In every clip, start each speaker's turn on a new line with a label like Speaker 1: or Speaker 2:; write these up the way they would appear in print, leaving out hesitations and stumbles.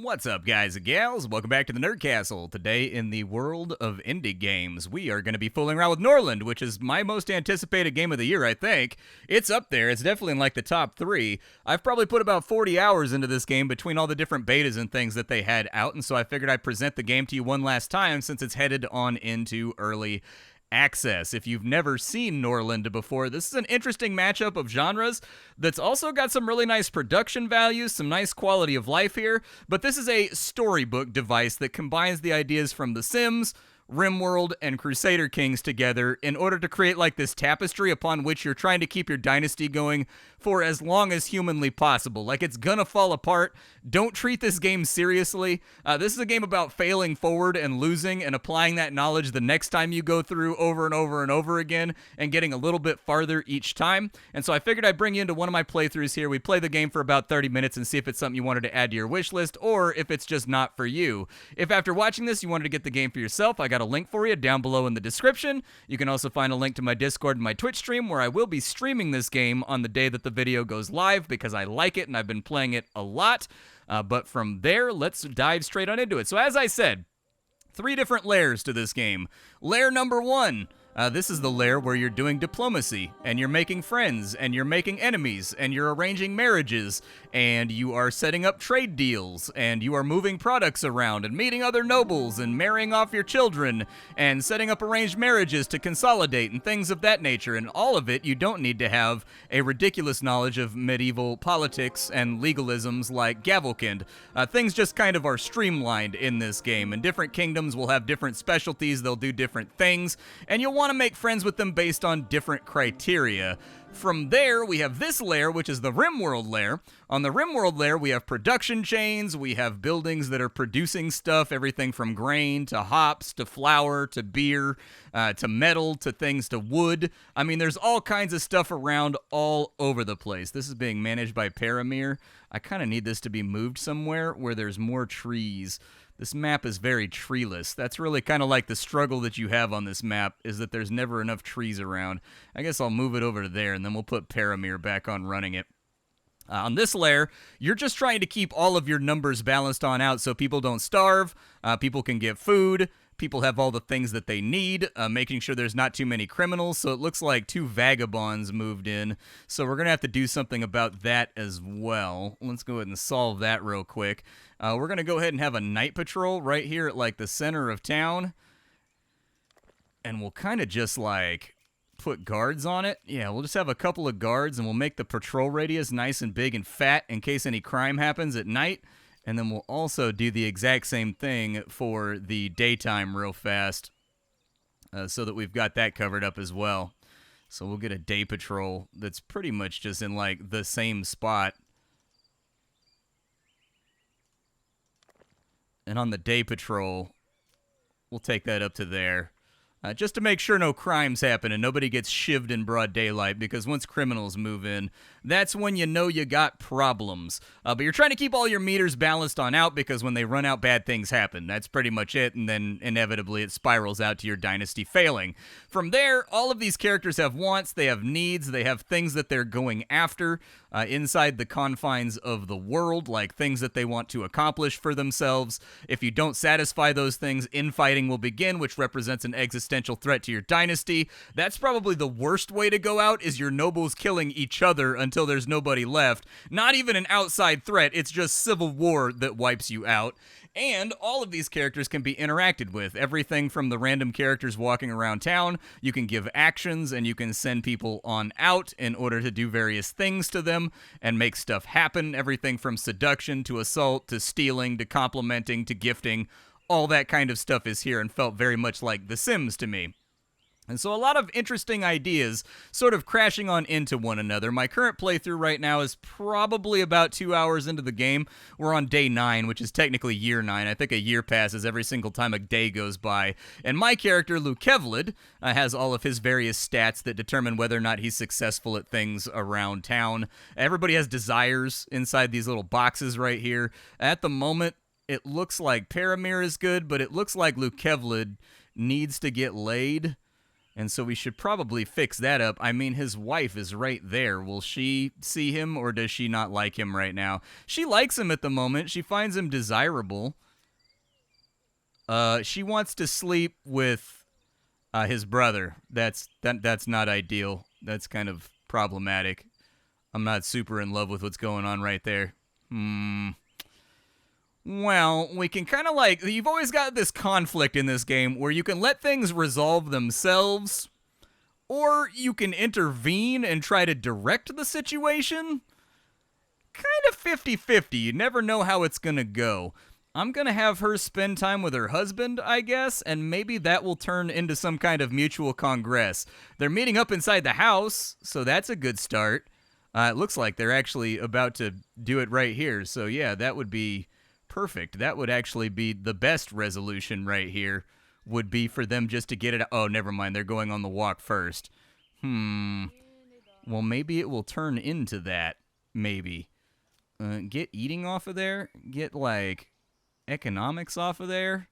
Speaker 1: What's up, guys and gals? Welcome back to the Nerd Castle. Today, in the world of indie games, we are going to be fooling around with Norland, which is my most anticipated game of the year, I think. It's up there. It's definitely in, like, the top 3. I've probably put about 40 hours into this game between all the different betas and things that they had out, and so I figured I'd present the game to you one last time since it's headed on into early access. If you've never seen Norland before, this is an interesting matchup of genres that's also got some really nice production values, some nice quality of life here, but this is a storybook device that combines the ideas from The Sims, RimWorld, and Crusader Kings together in order to create like this tapestry upon which you're trying to keep your dynasty going for as long as humanly possible. Like, it's gonna fall apart. Don't treat this game seriously. This is a game about failing forward and losing and applying that knowledge the next time you go through over and over and over again and getting a little bit farther each time. And so I figured I'd bring you into one of my playthroughs here. We play the game for about 30 minutes and see if it's something you wanted to add to your wish list or if it's just not for you. If after watching this you wanted to get the game for yourself, I got a link for you down below in the description. You can also find a link to my Discord and my Twitch stream where I will be streaming this game on the day that the video goes live because I like it and I've been playing it a lot. But from there, let's dive straight on into it. So as I said, 3 different layers to this game. Layer number 1. This is the layer where you're doing diplomacy, and you're making friends, and you're making enemies, and you're arranging marriages, and you are setting up trade deals, and you are moving products around, and meeting other nobles, and marrying off your children, and setting up arranged marriages to consolidate, and things of that nature. And all of it, you don't need to have a ridiculous knowledge of medieval politics and legalisms like Gavelkind. Things just kind of are streamlined in this game, and different kingdoms will have different specialties, they'll do different things, and you'll want to make friends with them based on different criteria. From there, we have this layer, which is the RimWorld layer. On the RimWorld layer, we have production chains, we have buildings that are producing stuff, everything from grain to hops to flour to beer to metal to things to wood. I mean, there's all kinds of stuff around all over the place. This is being managed by Paramir. I kind of need this to be moved somewhere where there's more trees. This map is very treeless. That's really kind of like the struggle that you have on this map, is that there's never enough trees around. I guess I'll move it over to there, and then we'll put Paramir back on running it. On this layer, you're just trying to keep all of your numbers balanced on out so people don't starve, people can get food, people have all the things that they need, making sure there's not too many criminals. So it looks like 2 vagabonds moved in. So we're going to have to do something about that as well. Let's go ahead and solve that real quick. We're going to go ahead and have a night patrol right here at like the center of town. And we'll kind of just like put guards on it. Yeah, we'll just have a couple of guards and we'll make the patrol radius nice and big and fat in case any crime happens at night. And then we'll also do the exact same thing for the daytime real fast so that we've got that covered up as well. So we'll get a day patrol that's pretty much just in like the same spot. And on the day patrol, we'll take that up to there. Just to make sure no crimes happen and nobody gets shivved in broad daylight, because once criminals move in, that's when you know you got problems. But you're trying to keep all your meters balanced on out, because when they run out, bad things happen. That's pretty much it, and then inevitably it spirals out to your dynasty failing. From there, all of these characters have wants, they have needs, they have things that they're going after inside the confines of the world, like things that they want to accomplish for themselves. If you don't satisfy those things, infighting will begin, which represents an existential threat to your dynasty. That's probably the worst way to go out, is your nobles killing each other until there's nobody left. Not even an outside threat, it's just civil war that wipes you out. And all of these characters can be interacted with. Everything from the random characters walking around town, you can give actions and you can send people on out in order to do various things to them and make stuff happen. Everything from seduction to assault to stealing to complimenting to gifting. All that kind of stuff is here and felt very much like The Sims to me. And so a lot of interesting ideas sort of crashing on into one another. My current playthrough right now is probably about 2 hours into the game. We're on day 9, which is technically year 9. I think a year passes every single time a day goes by. And my character, shivv'ed, has all of his various stats that determine whether or not he's successful at things around town. Everybody has desires inside these little boxes right here. At the moment, it looks like Paramir is good, but it looks like shivv'ed needs to get laid. And so we should probably fix that up. I mean, his wife is right there. Will she see him, or does she not like him right now? She likes him at the moment. She finds him desirable. She wants to sleep with his brother. That's not ideal. That's kind of problematic. I'm not super in love with what's going on right there. Well, we can kind of like, you've always got this conflict in this game where you can let things resolve themselves, or you can intervene and try to direct the situation. Kind of 50-50. You never know how it's going to go. I'm going to have her spend time with her husband, I guess, and maybe that will turn into some kind of mutual congress. They're meeting up inside the house, so that's a good start. It looks like they're actually about to do it right here, so yeah, that would be perfect. That would actually be the best resolution right here, would be for them just to get it. Oh, never mind. They're going on the walk first. Well, maybe it will turn into that. Maybe. Get eating off of there. Get, like, economics off of there.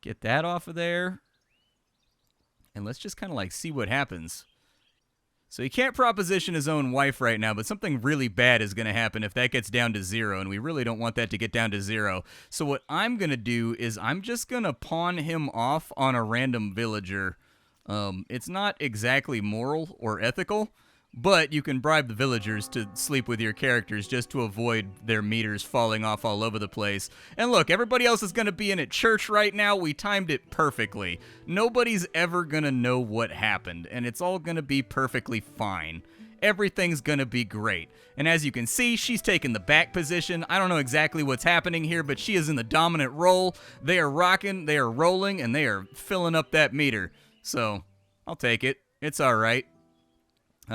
Speaker 1: Get that off of there. And let's just kind of, like, see what happens. So he can't proposition his own wife right now, but something really bad is going to happen if that gets down to 0, and we really don't want that to get down to 0. So what I'm going to do is I'm just going to pawn him off on a random villager. It's not exactly moral or ethical, but you can bribe the villagers to sleep with your characters just to avoid their meters falling off all over the place. And look, everybody else is going to be in at church right now. We timed it perfectly. Nobody's ever going to know what happened, and it's all going to be perfectly fine. Everything's going to be great. And as you can see, she's taking the back position. I don't know exactly what's happening here, but she is in the dominant role. They are rocking, they are rolling, and they are filling up that meter. So, I'll take it. It's all right.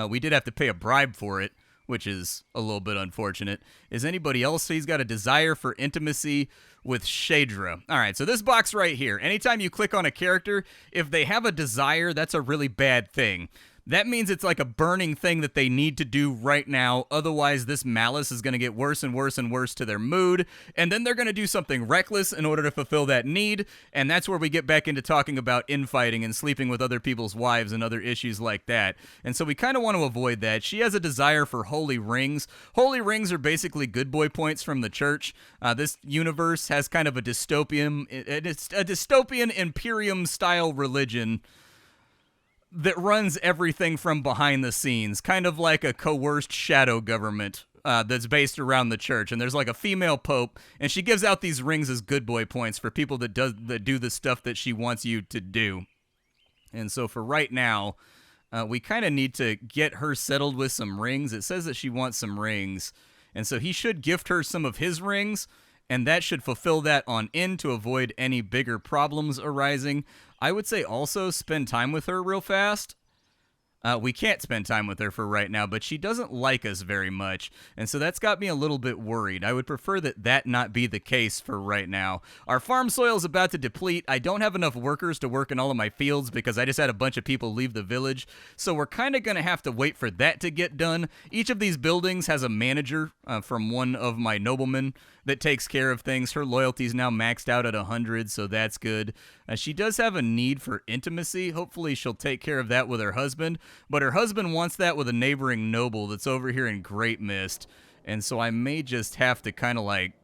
Speaker 1: We did have to pay a bribe for it, which is a little bit unfortunate. Is anybody else? He's got a desire for intimacy with shivv'ed. All right, so this box right here, anytime you click on a character, if they have a desire, that's a really bad thing. That means it's like a burning thing that they need to do right now. Otherwise, this malice is going to get worse and worse and worse to their mood. And then they're going to do something reckless in order to fulfill that need. And that's where we get back into talking about infighting and sleeping with other people's wives and other issues like that. And so we kind of want to avoid that. She has a desire for holy rings. Holy rings are basically good boy points from the church. This universe has kind of a dystopian Imperium-style religion that runs everything from behind the scenes, kind of like a coerced shadow government that's based around the church. And there's like a female pope, and she gives out these rings as good boy points for people that do the stuff that she wants you to do. And so for right now, we kind of need to get her settled with some rings. It says that she wants some rings, and so he should gift her some of his rings, and that should fulfill that on in to avoid any bigger problems arising. I would say also spend time with her real fast. We can't spend time with her for right now, but she doesn't like us very much, and so that's got me a little bit worried. I would prefer that not be the case for right now. Our farm soil is about to deplete. I don't have enough workers to work in all of my fields because I just had a bunch of people leave the village, so we're kind of going to have to wait for that to get done. Each of these buildings has a manager from one of my noblemen that takes care of things. Her loyalty is now maxed out at 100, so that's good. She does have a need for intimacy. Hopefully she'll take care of that with her husband, but her husband wants that with a neighboring noble that's over here in Great Mist, and so I may just have to kind of like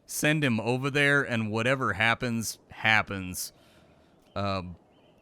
Speaker 1: send him over there, and whatever happens, happens.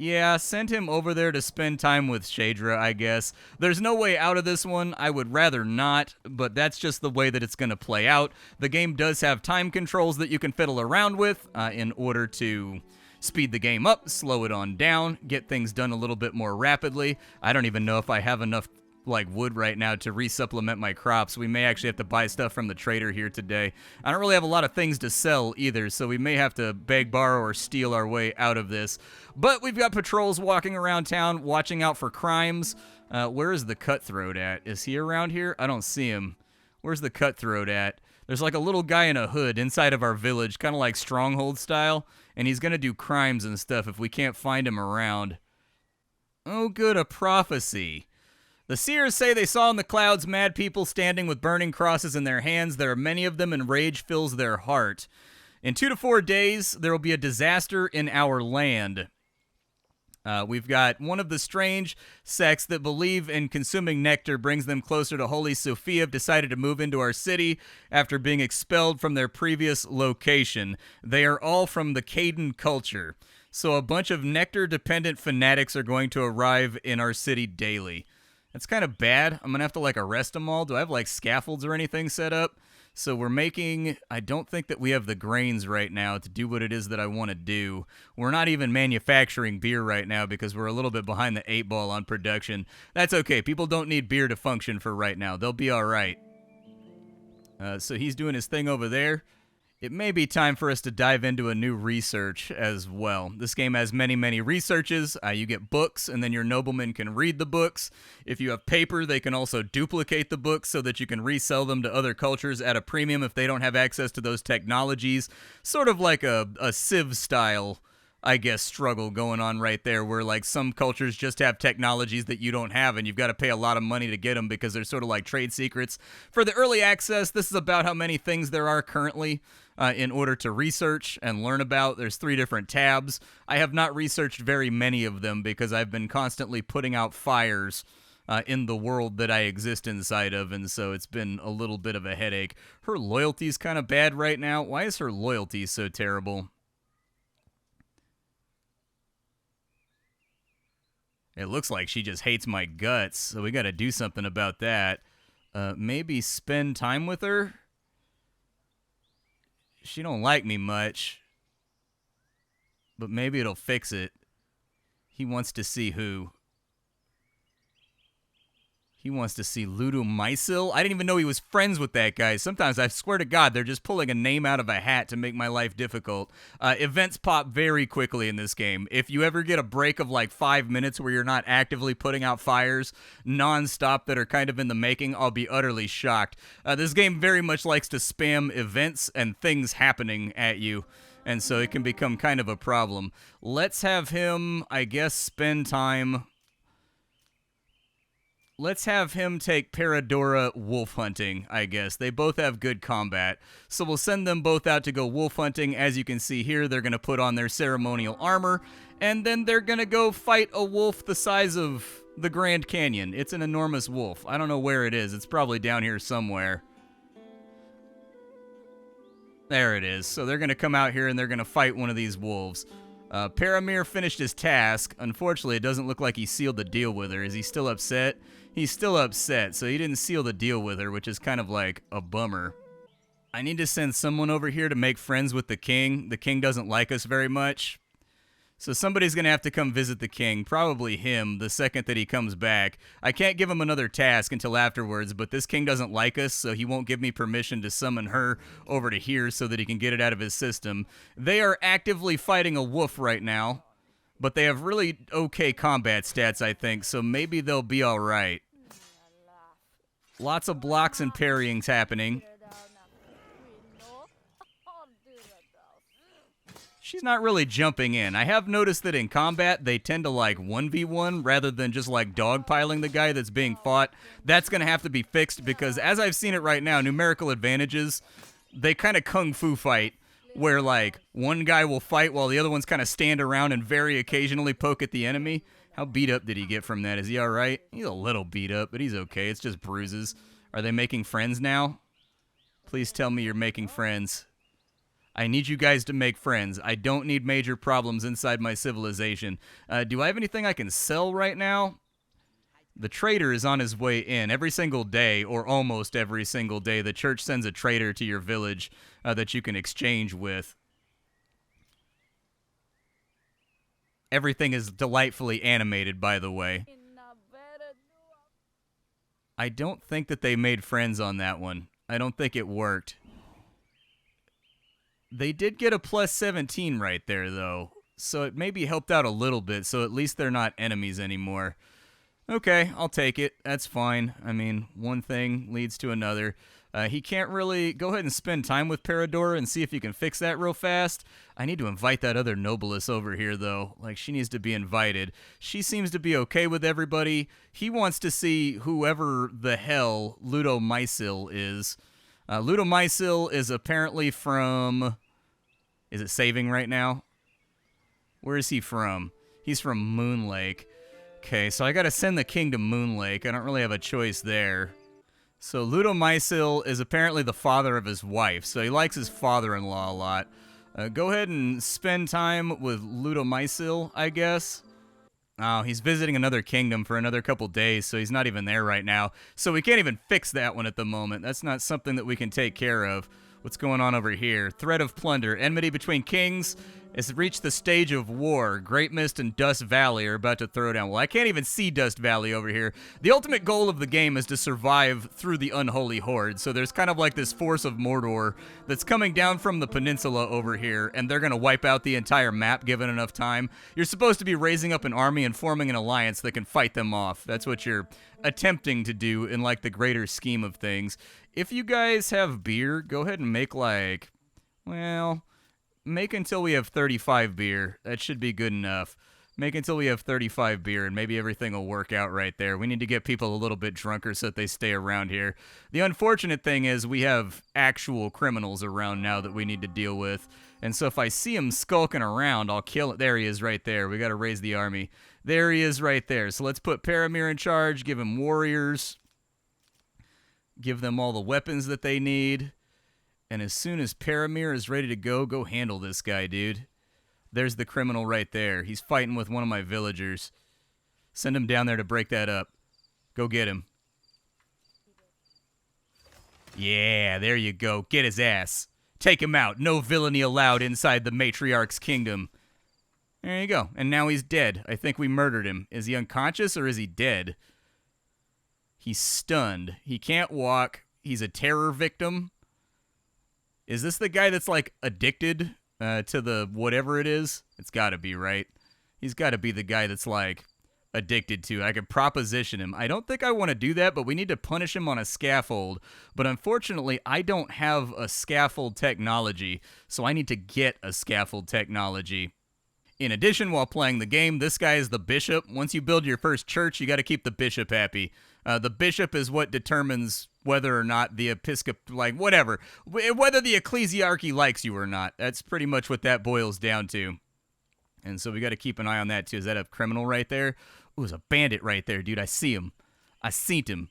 Speaker 1: Yeah, send him over there to spend time with shivv'ed, I guess. There's no way out of this one. I would rather not, but that's just the way that it's going to play out. The game does have time controls that you can fiddle around with in order to speed the game up, slow it on down, get things done a little bit more rapidly. I don't even know if I have enough like wood right now to resupplement my crops. We may actually have to buy stuff from the trader here today. I don't really have a lot of things to sell either, so we may have to beg, borrow, or steal our way out of this. But we've got patrols walking around town, watching out for crimes. Where is the cutthroat at? Is he around here? I don't see him. Where's the cutthroat at? There's like a little guy in a hood inside of our village, kind of like Stronghold style, and he's going to do crimes and stuff if we can't find him around. Oh, good, a prophecy. The seers say they saw in the clouds mad people standing with burning crosses in their hands. There are many of them, and rage fills their heart. In 2 to 4 days, there will be a disaster in our land. We've got one of the strange sects that believe in consuming nectar brings them closer to Holy Sophia have decided to move into our city after being expelled from their previous location. They are all from the Caden culture. So a bunch of nectar-dependent fanatics are going to arrive in our city daily. That's kind of bad. I'm going to have to, like, arrest them all. Do I have, like, scaffolds or anything set up? So we're making, I don't think that we have the grains right now to do what it is that I want to do. We're not even manufacturing beer right now because we're a little bit behind the 8 ball on production. That's okay. People don't need beer to function for right now. They'll be all right. So he's doing his thing over there. It may be time for us to dive into a new research as well. This game has many, many researches. You get books, and then your noblemen can read the books. If you have paper, they can also duplicate the books so that you can resell them to other cultures at a premium if they don't have access to those technologies. Sort of like a Civ style, I guess, struggle going on right there, where like some cultures just have technologies that you don't have, and you've got to pay a lot of money to get them because they're sort of like trade secrets. For the early access, this is about how many things there are currently in order to research and learn about. There's 3 different tabs. I have not researched very many of them because I've been constantly putting out fires in the world that I exist inside of, and so it's been a little bit of a headache. Her loyalty's kind of bad right now. Why is her loyalty so terrible? It looks like she just hates my guts, so we got to do something about that. Maybe spend time with her? She don't like me much, but maybe it'll fix it. He wants to see who? He wants to see Ludo Mysil? I didn't even know he was friends with that guy. Sometimes, I swear to God, they're just pulling a name out of a hat to make my life difficult. Events pop very quickly in this game. If you ever get a break of like 5 minutes where you're not actively putting out fires non-stop that are kind of in the making, I'll be utterly shocked. This game very much likes to spam events and things happening at you, and so it can become kind of a problem. Let's have him, I guess, spend time... Let's have him take Paradora wolf hunting, I guess. They both have good combat. So we'll send them both out to go wolf hunting. As you can see here, they're going to put on their ceremonial armor, and then they're going to go fight a wolf the size of the Grand Canyon. It's an enormous wolf. I don't know where it is. It's probably down here somewhere. There it is. So they're going to come out here and they're going to fight one of these wolves. Paramir finished his task. Unfortunately, it doesn't look like he sealed the deal with her. Is he still upset? He's still upset, so he didn't seal the deal with her, which is kind of like a bummer. I need to send someone over here to make friends with the king. The king doesn't like us very much. So somebody's going to have to come visit the king, probably him, the second that he comes back. I can't give him another task until afterwards, but this king doesn't like us, so he won't give me permission to summon her over to here so that he can get it out of his system. They are actively fighting a wolf right now, but they have really okay combat stats, I think, so maybe they'll be all right. Lots of blocks and parryings happening. She's not really jumping in. I have noticed that in combat, they tend to like 1v1 rather than just like dogpiling the guy that's being fought. That's going to have to be fixed because as I've seen it right now, numerical advantages, they kind of kung fu fight where like one guy will fight while the other ones kind of stand around and very occasionally poke at the enemy. How beat up did he get from that? Is he all right? He's a little beat up, but he's okay. It's just bruises. Are they making friends now? Please tell me you're making friends. I need you guys to make friends. I don't need major problems inside my civilization. Do I have anything I can sell right now? The trader is on his way in. Every single day, or almost every single day, the church sends a trader to your village that you can exchange with. Everything is delightfully animated, by the way. I don't think that they made friends on that one. I don't think it worked. They did get a plus 17 right there, though, so it maybe helped out a little bit, so at least they're not enemies anymore. Okay, I'll take it. That's fine. I mean, one thing leads to another. He can't really... Go ahead and spend time with Paradora and see if you can fix that real fast. I need to invite that other noblesse over here, though. Like, she needs to be invited. She seems to be okay with everybody. He wants to see whoever the hell Ludo Mysil is. Ludo Mysil is apparently from... Is it saving right now? Where is he from? He's from Moon Lake. Okay, so I gotta send the king to Moon Lake. I don't really have a choice there. So Ludomycil is apparently the father of his wife, so he likes his father-in-law a lot. Go ahead and spend time with Ludomycil, I guess. Oh, he's visiting another kingdom for another couple days, so he's not even there right now. So we can't even fix that one at the moment. That's not something that we can take care of. What's going on over here? Threat of plunder. Enmity between kings has reached the stage of war. Great Mist and Dust Valley are about to throw down. Well, I can't even see Dust Valley over here. The ultimate goal of the game is to survive through the unholy horde. So there's kind of like this force of Mordor that's coming down from the peninsula over here, and they're going to wipe out the entire map given enough time. You're supposed to be raising up an army and forming an alliance that can fight them off. That's what you're attempting to do in like the greater scheme of things. If you guys have beer, go ahead and make like, well, make until we have 35 beer. That should be good enough. Make until we have 35 beer, and maybe everything will work out right there. We need to get people a little bit drunker so that they stay around here. The unfortunate thing is we have actual criminals around now that we need to deal with. And so if I see him skulking around, I'll kill it. There he is right there. We got to raise the army. There he is right there. So let's put Paramir in charge, give him warriors, give them all the weapons that they need. And as soon as Paramir is ready to go, go handle this guy, dude. There's the criminal right there. He's fighting with one of my villagers. Send him down there to break that up. Go get him. Yeah, there you go. Get his ass. Take him out. No villainy allowed inside the matriarch's kingdom. There you go. And now he's dead. I think we murdered him. Is he unconscious or is he dead? He's stunned. He can't walk. He's a terror victim. Is this the guy that's, like, addicted to the whatever it is? It's got to be, right? He's got to be the guy that's, like, addicted to it. I could proposition him. I don't think I want to do that, but we need to punish him on a scaffold. But unfortunately, I don't have a scaffold technology, so I need to get a scaffold technology. In addition, while playing the game, this guy is the bishop. Once you build your first church, you got to keep the bishop happy. The bishop is what determines whether or not the whether the ecclesiarchy likes you or not. That's pretty much what that boils down to. And so we got to keep an eye on that too. Is that a criminal right there? Ooh, there's a bandit right there, dude. I see him. I seen him.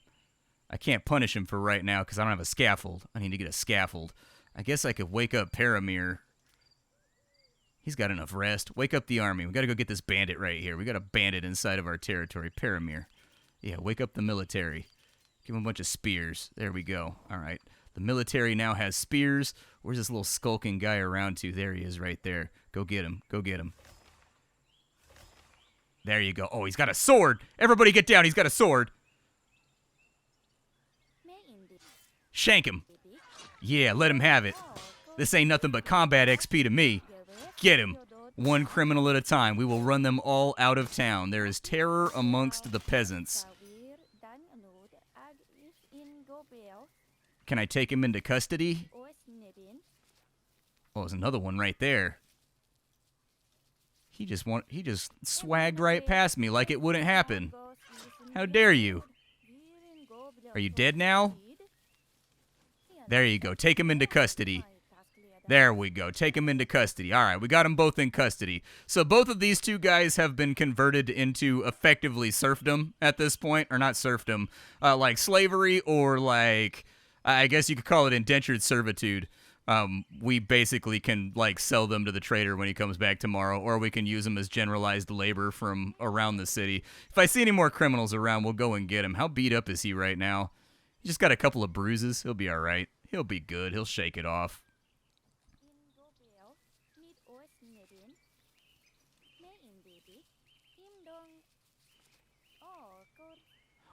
Speaker 1: I can't punish him for right now because I don't have a scaffold. I need to get a scaffold. I guess I could wake up Paramir. He's got enough rest. Wake up the army. We got to go get this bandit right here. We got a bandit inside of our territory. Paramir. Yeah, wake up the military. Give him a bunch of spears. There we go. All right. The military now has spears. Where's this little skulking guy around to? There he is right there. Go get him. Go get him. There you go. Oh, he's got a sword. Everybody get down. He's got a sword. Shank him. Yeah, let him have it. This ain't nothing but combat XP to me. Get him. One criminal at a time. We will run them all out of town. There is terror amongst the peasants. Can I take him into custody? Oh, there's another one right there. He just swagged right past me like it wouldn't happen. How dare you? Are you dead now? There you go. Take him into custody. There we go. Take him into custody. All right, we got them both in custody. So both of these two guys have been converted into effectively serfdom at this point. Or not serfdom, like slavery or like, I guess you could call it indentured servitude. We basically can like sell them to the trader when he comes back tomorrow, or we can use them as generalized labor from around the city. If I see any more criminals around, we'll go and get him. How beat up is he right now? He just got a couple of bruises. He'll be all right. He'll be good. He'll shake it off.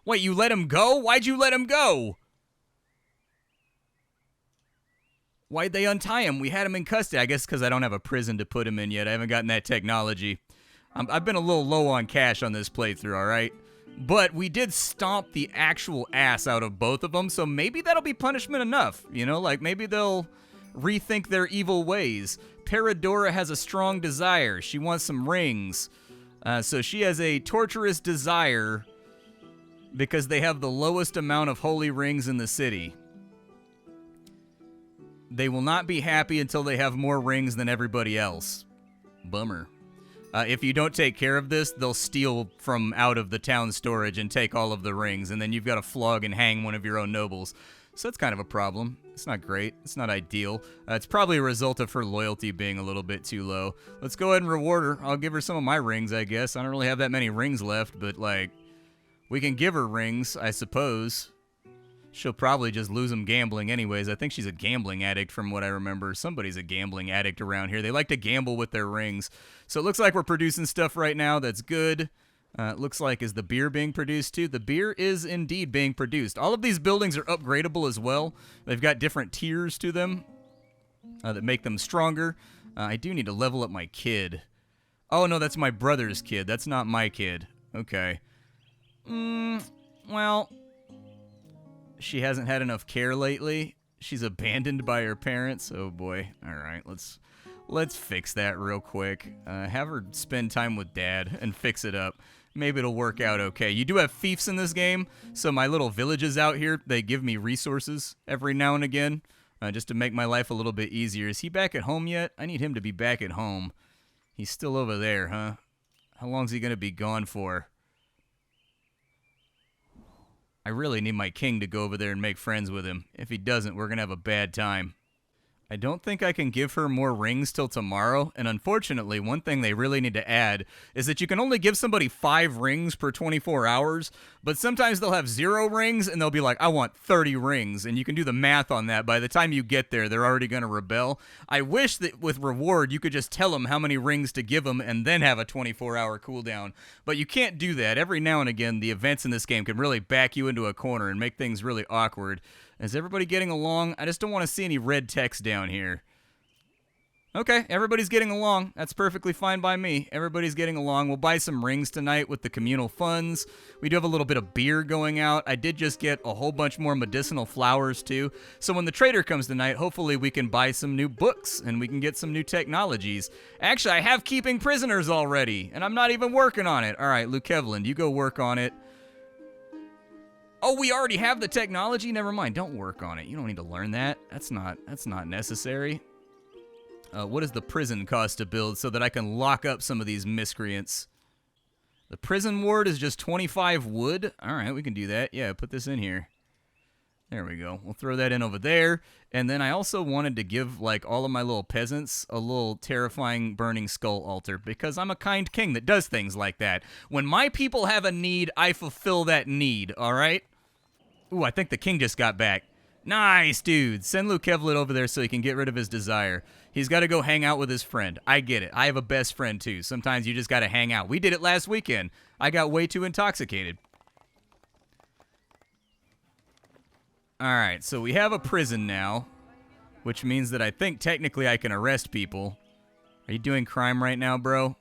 Speaker 1: Wait, you let him go? Why'd you let him go? Why'd they untie him? We had him in custody. I guess because I don't have a prison to put him in yet. I haven't gotten that technology. I've been a little low on cash on this playthrough, all right? But we did stomp the actual ass out of both of them, so maybe that'll be punishment enough. You know, like maybe they'll rethink their evil ways. Paradora has a strong desire. She wants some rings. So she has a torturous desire because they have the lowest amount of holy rings in the city. They will not be happy until they have more rings than everybody else. Bummer. If you don't take care of this, they'll steal from out of the town storage and take all of the rings, and then you've got to flog and hang one of your own nobles. So that's kind of a problem. It's not great. It's not ideal. It's probably a result of her loyalty being a little bit too low. Let's go ahead and reward her. I'll give her some of my rings, I guess. I don't really have that many rings left, but, like, we can give her rings, I suppose. She'll probably just lose them gambling anyways. I think she's a gambling addict from what I remember. Somebody's a gambling addict around here. They like to gamble with their rings. So it looks like we're producing stuff right now that's good. It looks like, is the beer being produced too? The beer is indeed being produced. All of these buildings are upgradable as well. They've got different tiers to them that make them stronger. I do need to level up my kid. Oh, no, that's my brother's kid. That's not my kid. Okay. Well, she hasn't had enough care lately. She's abandoned by her parents. Oh, boy. All right, let's fix that real quick. Have her spend time with Dad and fix it up. Maybe it'll work out okay. You do have fiefs in this game, so my little villages out here, they give me resources every now and again, just to make my life a little bit easier. Is he back at home yet? I need him to be back at home. He's still over there, huh? How long's he going to be gone for? I really need my king to go over there and make friends with him. If he doesn't, we're going to have a bad time. I don't think I can give her more rings till tomorrow, and unfortunately, one thing they really need to add is that you can only give somebody 5 rings per 24 hours, but sometimes they'll have 0 rings, and they'll be like, I want 30 rings, and you can do the math on that. By the time you get there, they're already going to rebel. I wish that with reward, you could just tell them how many rings to give them and then have a 24-hour cooldown, but you can't do that. Every now and again, the events in this game can really back you into a corner and make things really awkward. Is everybody getting along? I just don't want to see any red text down here. Okay, everybody's getting along. That's perfectly fine by me. Everybody's getting along. We'll buy some rings tonight with the communal funds. We do have a little bit of beer going out. I did just get a whole bunch more medicinal flowers, too. So when the trader comes tonight, hopefully we can buy some new books and we can get some new technologies. Actually, I have keeping prisoners already, and I'm not even working on it. All right, Luke Kevlin, you go work on it. Oh, we already have the technology? Never mind. Don't work on it. You don't need to learn that. That's not necessary. What does the prison cost to build so that I can lock up some of these miscreants? The prison ward is just 25 wood. All right, we can do that. Yeah, put this in here. There we go. We'll throw that in over there. And then I also wanted to give, like, all of my little peasants a little terrifying burning skull altar because I'm a kind king that does things like that. When my people have a need, I fulfill that need, all right? Ooh, I think the king just got back. Nice, dude. Send Luke Kevlin over there so he can get rid of his desire. He's got to go hang out with his friend. I get it. I have a best friend, too. Sometimes you just got to hang out. We did it last weekend. I got way too intoxicated. All right, so we have a prison now, which means that I think technically I can arrest people. Are you doing crime right now, bro?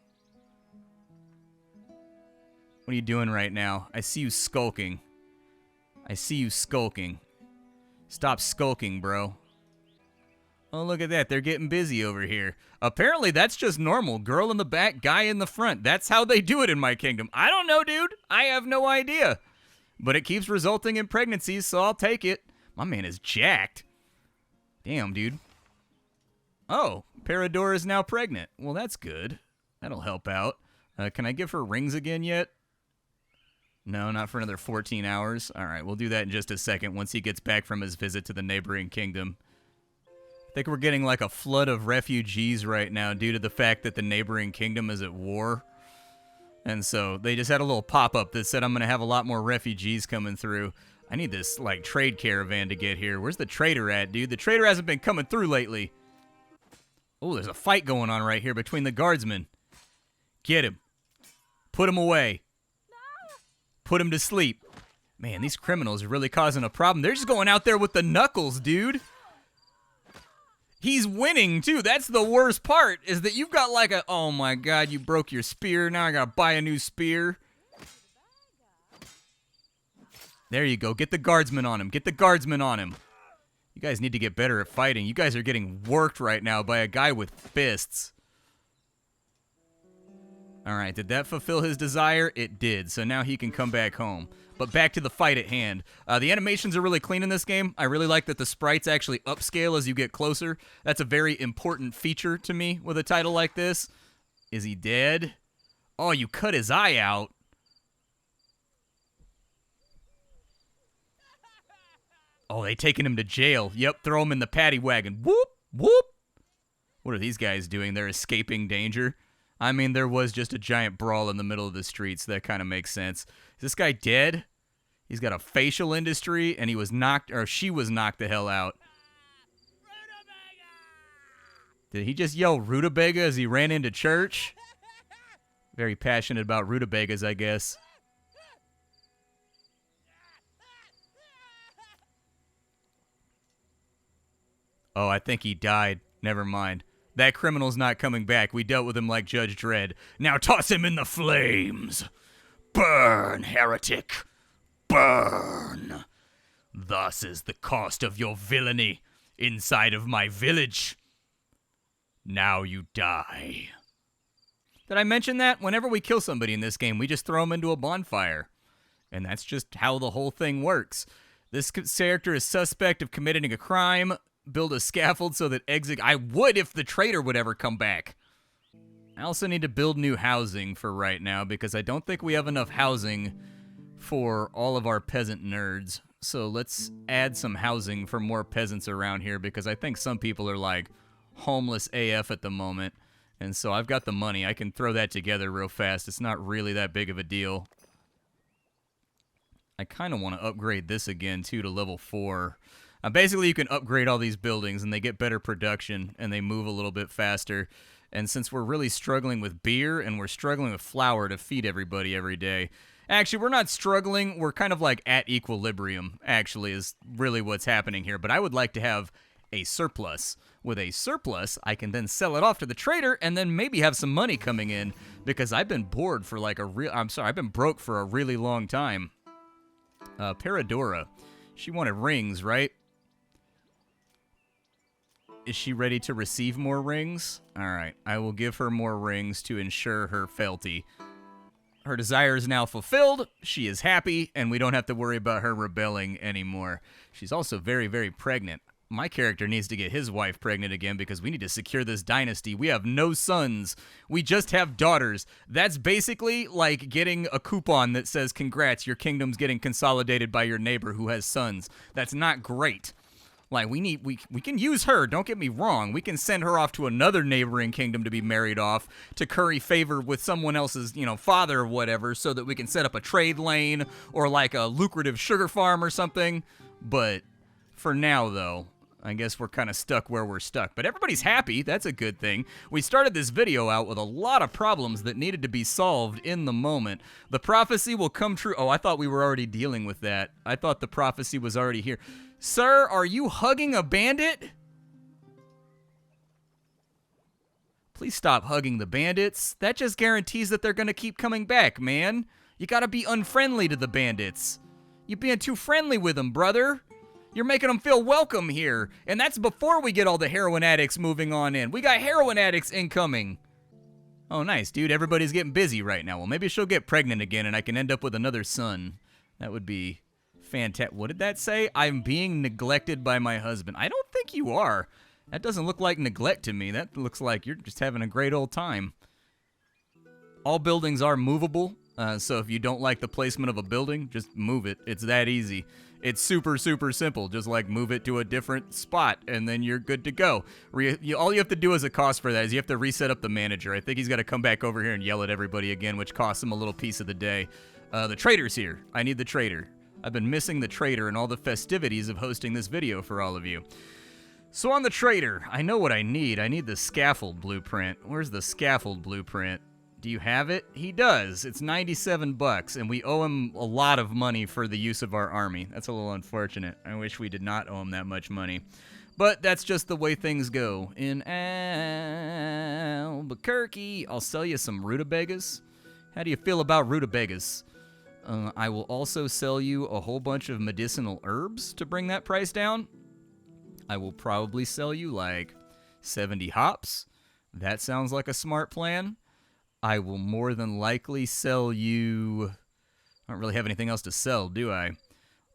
Speaker 1: What are you doing right now? I see you skulking. I see you skulking. Stop skulking, bro. Oh, look at that. They're getting busy over here. Apparently, that's just normal. Girl in the back, guy in the front. That's how they do it in my kingdom. I don't know, dude. I have no idea. But it keeps resulting in pregnancies, so I'll take it. My man is jacked. Damn, dude. Oh, Parador is now pregnant. Well, that's good. That'll help out. Can I give her rings again yet? No, not for another 14 hours. All right, we'll do that in just a second once he gets back from his visit to the neighboring kingdom. I think we're getting like a flood of refugees right now due to the fact that the neighboring kingdom is at war. And so they just had a little pop-up that said I'm going to have a lot more refugees coming through. I need this, like, trade caravan to get here. Where's the trader at, dude? The trader hasn't been coming through lately. Oh, there's a fight going on right here between the guardsmen. Get him. Put him away. Put him to sleep. Man, these criminals are really causing a problem. They're just going out there with the knuckles, dude. He's winning, too. That's the worst part, is that you've got like a... Oh, my God, you broke your spear. Now I gotta buy a new spear. There you go. Get the guardsmen on him. Get the guardsmen on him. You guys need to get better at fighting. You guys are getting worked right now by a guy with fists. All right, did that fulfill his desire? It did, so now he can come back home. But back to the fight at hand. The animations are really clean in this game. I really like that the sprites actually upscale as you get closer. That's a very important feature to me with a title like this. Is he dead? Oh, you cut his eye out. Oh, they taking him to jail. Yep, throw him in the paddy wagon. Whoop, whoop. What are these guys doing? They're escaping danger. I mean, there was just a giant brawl in the middle of the street, so that kind of makes sense. Is this guy dead? He's got a facial industry, and he was knocked, or she was knocked the hell out. Did he just yell rutabaga as he ran into church? Very passionate about rutabagas, I guess. Oh, I think he died. Never mind. That criminal's not coming back. We dealt with him like Judge Dredd. Now toss him in the flames. Burn, heretic. Burn. Thus is the cost of your villainy inside of my village. Now you die. Did I mention that? Whenever we kill somebody in this game, we just throw them into a bonfire. And that's just how the whole thing works. This character is suspect of committing a crime. Build a scaffold so that exit. I would if the traitor would ever come back. I also need to build new housing for right now because I don't think we have enough housing for all of our peasant nerds. So let's add some housing for more peasants around here because I think some people are like homeless AF at the moment. And so I've got the money. I can throw that together real fast. It's not really that big of a deal. I kind of want to upgrade this again, too, to level 4. Basically, you can upgrade all these buildings, and they get better production, and they move a little bit faster. And since we're really struggling with beer, and we're struggling with flour to feed everybody every day... Actually, we're not struggling. We're kind of like at equilibrium, actually, is really what's happening here. But I would like to have a surplus. With a surplus, I can then sell it off to the trader, and then maybe have some money coming in, because I've been bored for like I've been broke for a really long time. Paradora. She wanted rings, right? Is she ready to receive more rings? Alright, I will give her more rings to ensure her fealty. Her desire is now fulfilled, she is happy, and we don't have to worry about her rebelling anymore. She's also very, very pregnant. My character needs to get his wife pregnant again because we need to secure this dynasty. We have no sons. We just have daughters. That's basically like getting a coupon that says, congrats, your kingdom's getting consolidated by your neighbor who has sons. That's not great. Like, we can use her, don't get me wrong. We can send her off to another neighboring kingdom to be married off, to curry favor with someone else's, father or whatever, so that we can set up a trade lane or like a lucrative sugar farm or something. But for now, though, I guess we're kind of stuck where we're stuck. But everybody's happy. That's a good thing. We started this video out with a lot of problems that needed to be solved in the moment. The prophecy will come true. Oh, I thought we were already dealing with that. I thought the prophecy was already here. Sir, are you hugging a bandit? Please stop hugging the bandits. That just guarantees that they're going to keep coming back, man. You got to be unfriendly to the bandits. You're being too friendly with them, brother. You're making them feel welcome here. And that's before we get all the heroin addicts moving on in. We got heroin addicts incoming. Oh, nice, dude. Everybody's getting busy right now. Well, maybe she'll get pregnant again and I can end up with another son. That would be fantastic. What did that say? I'm being neglected by my husband. I don't think you are. That doesn't look like neglect to me. That looks like you're just having a great old time. All buildings are movable. So if you don't like the placement of a building, just move it. It's that easy. It's super, super simple. Just like move it to a different spot and then you're good to go. All you have to do as a cost for that is you have to reset up the manager. I think he's got to come back over here and yell at everybody again, which costs him a little piece of the day. The trader's here. I need the trader. I've been missing the trader in all the festivities of hosting this video for all of you. So on the trader, I know what I need. I need the scaffold blueprint. Where's the scaffold blueprint? Do you have it? He does. It's 97 bucks, and we owe him a lot of money for the use of our army. That's a little unfortunate. I wish we did not owe him that much money. But that's just the way things go. In Albuquerque, I'll sell you some rutabagas. How do you feel about rutabagas? I will also sell you a whole bunch of medicinal herbs to bring that price down. I will probably sell you like 70 hops. That sounds like a smart plan. I will more than likely sell you... I don't really have anything else to sell, do I?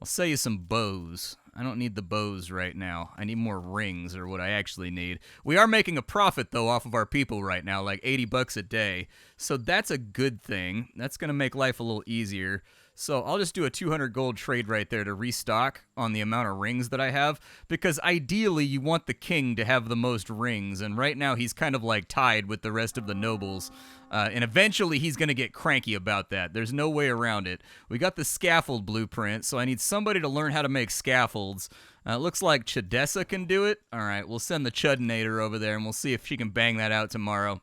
Speaker 1: I'll sell you some bows. I don't need the bows right now. I need more rings, or what I actually need. We are making a profit, though, off of our people right now, like 80 bucks a day. So that's a good thing. That's going to make life a little easier. So I'll just do a 200 gold trade right there to restock on the amount of rings that I have, because ideally you want the king to have the most rings, and right now he's kind of like tied with the rest of the nobles, and eventually he's going to get cranky about that. There's no way around it. We got the scaffold blueprint, so I need somebody to learn how to make scaffolds. It looks like Chadessa can do it. All right, we'll send the Chudinator over there, and we'll see if she can bang that out tomorrow.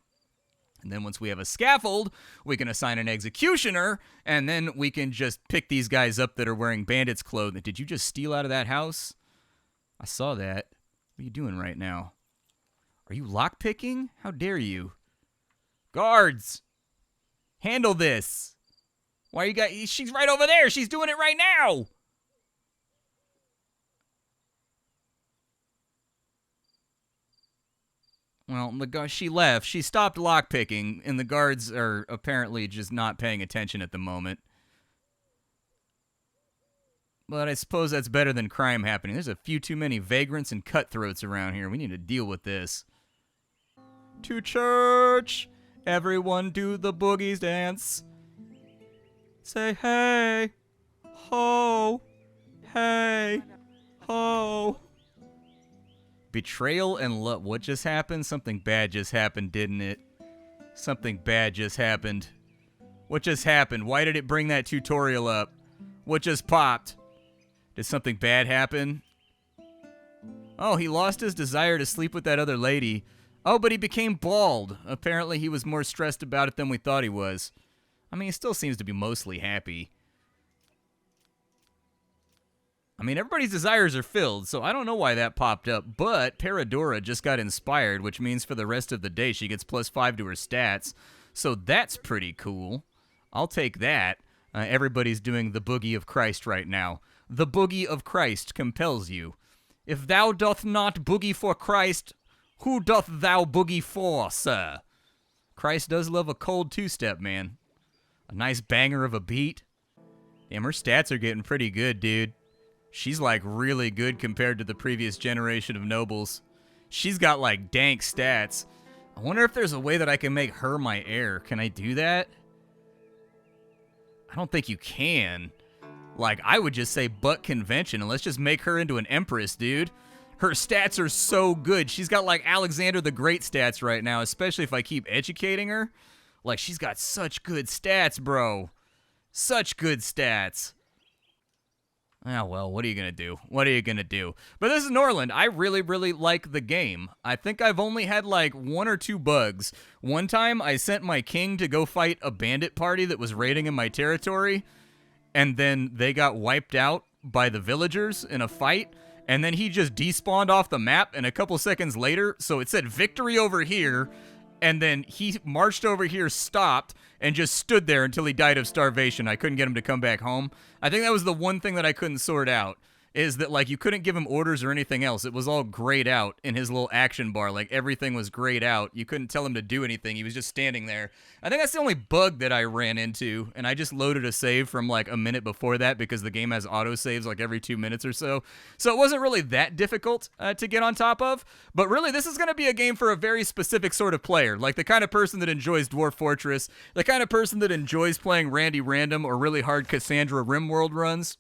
Speaker 1: And then once we have a scaffold, we can assign an executioner, and then we can just pick these guys up that are wearing bandits' clothing. Did you just steal out of that house? I saw that. What are you doing right now? Are you lockpicking? How dare you? Guards! Handle this! Why you got... She's right over there! She's doing it right now! Well, she left. She stopped lockpicking, and the guards are apparently just not paying attention at the moment. But I suppose that's better than crime happening. There's a few too many vagrants and cutthroats around here. We need to deal with this. To church! Everyone do the boogies dance. Say hey, ho, hey, ho. Betrayal and love. What just happened? Something bad just happened, didn't it? Something bad just happened. What just happened? Why did it bring that tutorial up? What just popped? Did something bad happen? Oh, he lost his desire to sleep with that other lady. Oh, but he became bald. Apparently he was more stressed about it than we thought he was. I mean, he still seems to be mostly happy. I mean, everybody's desires are filled, so I don't know why that popped up, but Paradora just got inspired, which means for the rest of the day she gets +5 to her stats, so that's pretty cool. I'll take that. Everybody's doing the Boogie of Christ right now. The Boogie of Christ compels you. If thou doth not boogie for Christ, who doth thou boogie for, sir? Christ does love a cold two-step, man. A nice banger of a beat. Damn, her stats are getting pretty good, dude. She's, like, really good compared to the previous generation of nobles. She's got, like, dank stats. I wonder if there's a way that I can make her my heir. Can I do that? I don't think you can. Like, I would just say butt convention, and let's just make her into an empress, dude. Her stats are so good. She's got, like, Alexander the Great stats right now, especially if I keep educating her. Like, she's got such good stats, bro. Such good stats. Ah, well, what are you going to do? What are you going to do? But this is Norland. I really, really like the game. I think I've only had, like, 1 or 2 bugs. One time, I sent my king to go fight a bandit party that was raiding in my territory, and then they got wiped out by the villagers in a fight, and then he just despawned off the map, and a couple seconds later, so it said victory over here, and then he marched over here, stopped, and just stood there until he died of starvation. I couldn't get him to come back home. I think that was the one thing that I couldn't sort out, is that, like, you couldn't give him orders or anything else. It was all grayed out in his little action bar. Like, everything was grayed out. You couldn't tell him to do anything. He was just standing there. I think that's the only bug that I ran into, and I just loaded a save from, like, a minute before that because the game has auto-saves, like, every 2 minutes or so. So it wasn't really that difficult to get on top of, but really, this is going to be a game for a very specific sort of player, like the kind of person that enjoys Dwarf Fortress, the kind of person that enjoys playing Randy Random or really hard Cassandra RimWorld runs.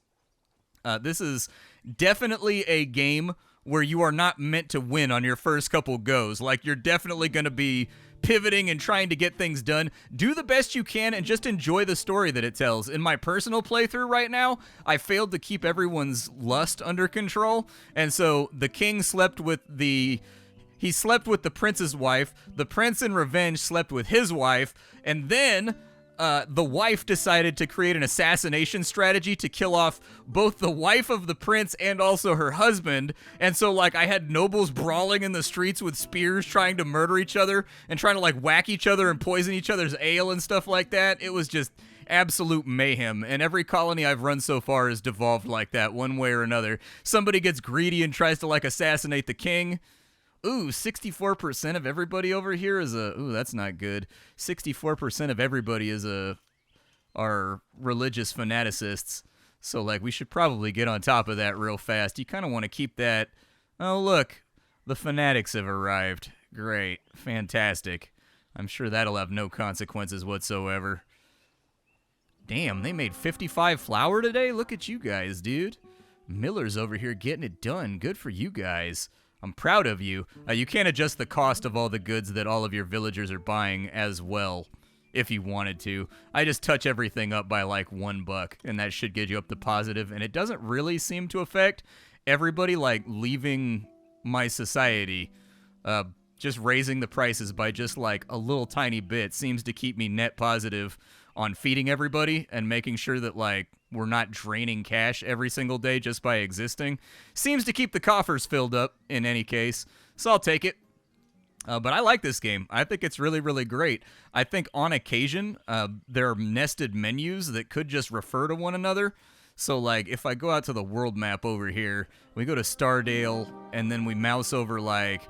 Speaker 1: This is definitely a game where you are not meant to win on your first couple goes. Like, you're definitely going to be pivoting and trying to get things done. Do the best you can and just enjoy the story that it tells. In my personal playthrough right now, I failed to keep everyone's lust under control, and so the king slept with the... He slept with the prince's wife, the prince in revenge slept with his wife, and then... the wife decided to create an assassination strategy to kill off both the wife of the prince and also her husband. And so, like, I had nobles brawling in the streets with spears trying to murder each other and trying to, like, whack each other and poison each other's ale and stuff like that. It was just absolute mayhem, and every colony I've run so far has devolved like that one way or another. Somebody gets greedy and tries to, like, assassinate the king. Ooh, 64% of everybody over here is a... Ooh, that's not good. 64% of everybody is are religious fanaticists. So, like, we should probably get on top of that real fast. You kind of want to keep that. Oh, look. The fanatics have arrived. Great. Fantastic. I'm sure that'll have no consequences whatsoever. Damn, they made 55 flour today? Look at you guys, dude. Miller's over here getting it done. Good for you guys. I'm proud of you. You can't adjust the cost of all the goods that all of your villagers are buying as well, if you wanted to. I just touch everything up by like $1, and that should get you up to positive, and it doesn't really seem to affect everybody like leaving my society. Just raising the prices by just like a little tiny bit seems to keep me net positive on feeding everybody and making sure that like we're not draining cash every single day just by existing. Seems to keep the coffers filled up in any case, so I'll take it. But I like this game. I think it's really, really great. I think on occasion, there are nested menus that could just refer to one another. So, like, if I go out to the world map over here, we go to Stardale, and then we mouse over, like...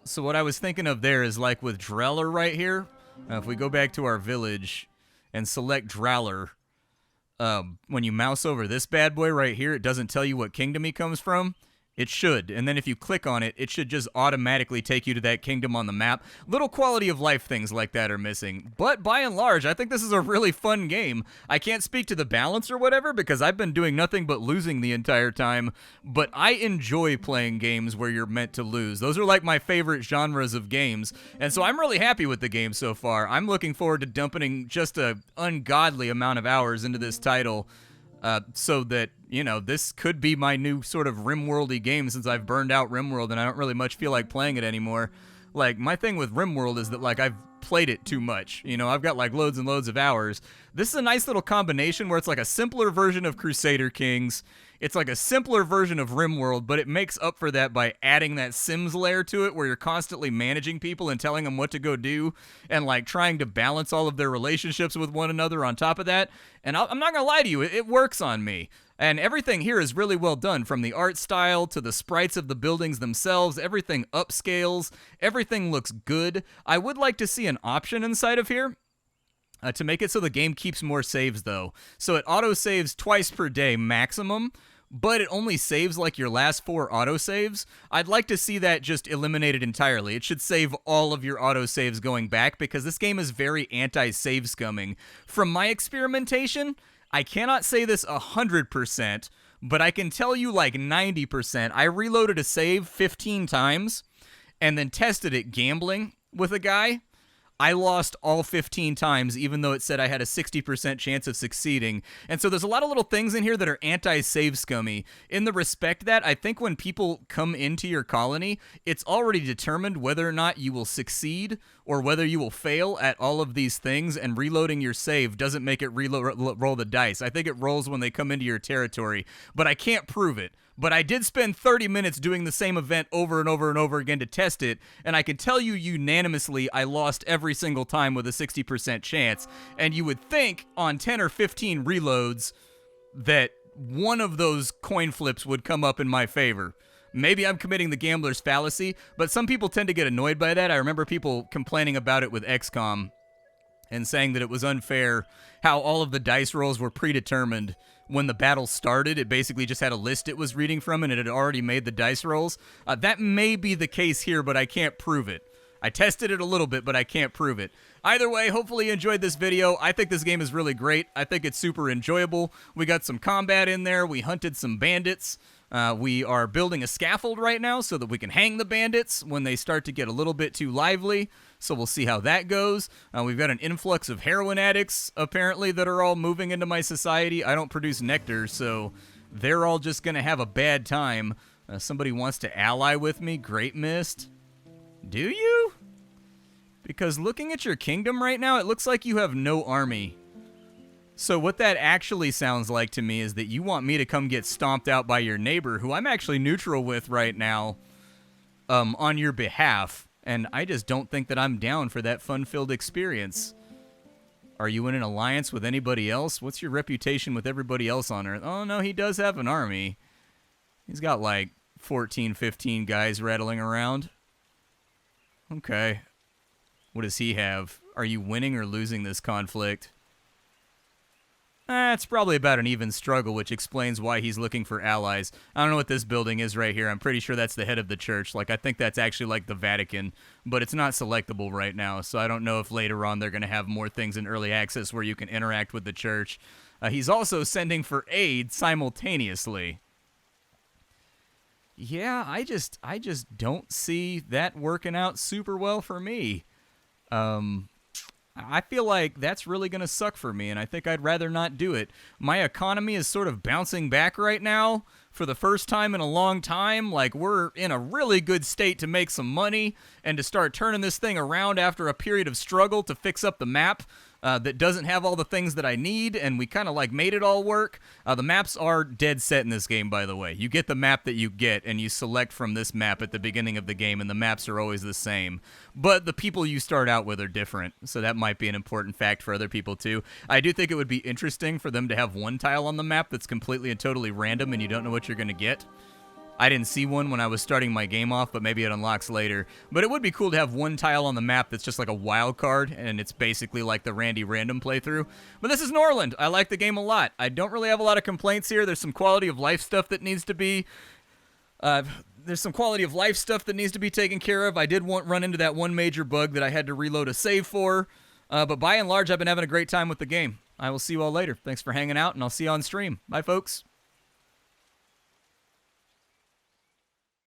Speaker 1: So what I was thinking of there is, like, with Dreller right here, if we go back to our village and select Dreller, when you mouse over this bad boy right here, it doesn't tell you what kingdom he comes from. It should, and then if you click on it, it should just automatically take you to that kingdom on the map. Little quality of life things like that are missing, but by and large, I think this is a really fun game. I can't speak to the balance or whatever, because I've been doing nothing but losing the entire time, but I enjoy playing games where you're meant to lose. Those are like my favorite genres of games, and so I'm really happy with the game so far. I'm looking forward to dumping just an ungodly amount of hours into this title, so that, you know, this could be my new sort of RimWorld-y game since I've burned out RimWorld and I don't really much feel like playing it anymore. Like, my thing with RimWorld is that, like, I've played it too much. You know, I've got, like, loads and loads of hours. This is a nice little combination where it's like a simpler version of Crusader Kings. It's like a simpler version of RimWorld, but it makes up for that by adding that Sims layer to it where you're constantly managing people and telling them what to go do and, like, trying to balance all of their relationships with one another on top of that. And I'm not going to lie to you, it works on me. And everything here is really well done, from the art style to the sprites of the buildings themselves. Everything upscales. Everything looks good. I would like to see an option inside of here to make it so the game keeps more saves, though. So it auto-saves twice per day maximum, but it only saves like your last 4 autosaves. I'd like to see that just eliminated entirely. It should save all of your autosaves going back, because this game is very anti-save scumming. From my experimentation, I cannot say this 100%, but I can tell you like 90%. I reloaded a save 15 times and then tested it gambling with a guy. I lost all 15 times, even though it said I had a 60% chance of succeeding. And so there's a lot of little things in here that are anti-save scummy. In the respect that, I think when people come into your colony, it's already determined whether or not you will succeed or whether you will fail at all of these things, and reloading your save doesn't make it roll the dice. I think it rolls when they come into your territory, but I can't prove it. But I did spend 30 minutes doing the same event over and over and over again to test it, and I can tell you unanimously I lost every single time with a 60% chance. And you would think on 10 or 15 reloads that one of those coin flips would come up in my favor. Maybe I'm committing the gambler's fallacy, but some people tend to get annoyed by that. I remember people complaining about it with XCOM and saying that it was unfair how all of the dice rolls were predetermined. When the battle started, it basically just had a list it was reading from, and it had already made the dice rolls. That may be the case here, but I can't prove it. I tested it a little bit, but I can't prove it. Either way, hopefully you enjoyed this video. I think this game is really great. I think it's super enjoyable. We got some combat in there. We hunted some bandits. We are building a scaffold right now so that we can hang the bandits when they start to get a little bit too lively. So we'll see how that goes. We've got an influx of heroin addicts, apparently, that are all moving into my society. I don't produce nectar, so they're all just going to have a bad time. Somebody wants to ally with me. Great Mist. Do you? Because looking at your kingdom right now, it looks like you have no army. So what that actually sounds like to me is that you want me to come get stomped out by your neighbor, who I'm actually neutral with right now, on your behalf. And I just don't think that I'm down for that fun-filled experience. Are you in an alliance with anybody else? What's your reputation with everybody else on Earth? Oh, no, he does have an army. He's got like 14, 15 guys rattling around. Okay. What does he have? Are you winning or losing this conflict? It's probably about an even struggle, which explains why he's looking for allies. I don't know what this building is right here. I'm pretty sure that's the head of the church. Like, I think that's actually like the Vatican, but it's not selectable right now, so I don't know if later on they're going to have more things in early access where you can interact with the church. He's also sending for aid simultaneously. Yeah, I just don't see that working out super well for me. I feel like that's really going to suck for me, and I think I'd rather not do it. My economy is sort of bouncing back right now for the first time in a long time. Like, we're in a really good state to make some money and to start turning this thing around after a period of struggle to fix up the map that doesn't have all the things that I need, and we kind of like made it all work. The maps are dead set in this game, by the way. You get the map that you get, and you select from this map at the beginning of the game, and the maps are always the same. But the people you start out with are different, so that might be an important fact for other people too. I do think it would be interesting for them to have one tile on the map that's completely and totally random, and you don't know what you're going to get. I didn't see one when I was starting my game off, but maybe it unlocks later. But it would be cool to have one tile on the map that's just like a wild card, and it's basically like the Randy Random playthrough. But this is Norland. I like the game a lot. I don't really have a lot of complaints here. There's some quality of life stuff that needs to be... there's some quality of life stuff that needs to be taken care of. I did run into that one major bug that I had to reload a save for. But by and large, I've been having a great time with the game. I will see you all later. Thanks for hanging out, and I'll see you on stream. Bye, folks.